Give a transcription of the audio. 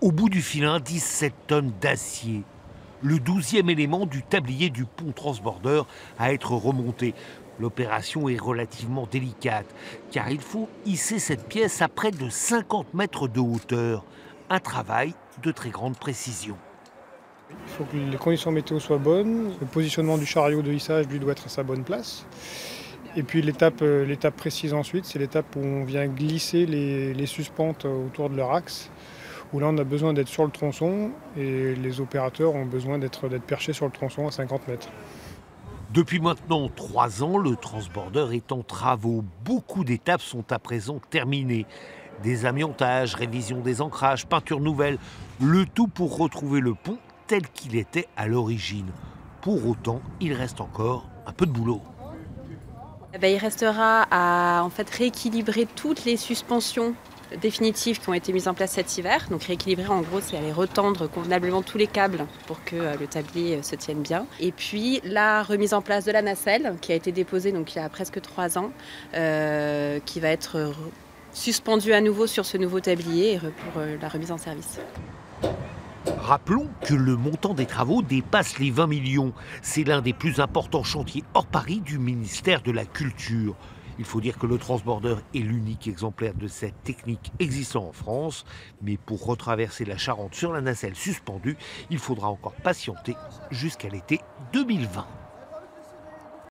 Au bout du filin, 17 tonnes d'acier. Le 12e élément du tablier du pont transbordeur à être remonté. L'opération est relativement délicate, car il faut hisser cette pièce à près de 50 mètres de hauteur. Un travail de très grande précision. Il faut que les conditions météo soient bonnes, le positionnement du chariot de hissage lui doit être à sa bonne place. Et puis l'étape précise ensuite, c'est l'étape où on vient glisser les suspentes autour de leur axe, où là on a besoin d'être sur le tronçon et les opérateurs ont besoin d'être perchés sur le tronçon à 50 mètres. Depuis maintenant 3 ans, le transbordeur est en travaux. Beaucoup d'étapes sont à présent terminées. Désamiantage, révision des ancrages, peinture nouvelle, le tout pour retrouver le pont tel qu'il était à l'origine. Pour autant, il reste encore un peu de boulot. Il restera à rééquilibrer toutes les suspensions définitives qui ont été mises en place cet hiver. Donc rééquilibrer, en gros, c'est aller retendre convenablement tous les câbles pour que le tablier se tienne bien. Et puis la remise en place de la nacelle qui a été déposée donc, il y a presque 3 ans, qui va être suspendue à nouveau sur ce nouveau tablier pour la remise en service. Rappelons que le montant des travaux dépasse les 20 millions. C'est l'un des plus importants chantiers hors Paris du ministère de la Culture. Il faut dire que le transbordeur est l'unique exemplaire de cette technique existant en France. Mais pour retraverser la Charente sur la nacelle suspendue, il faudra encore patienter jusqu'à l'été 2020.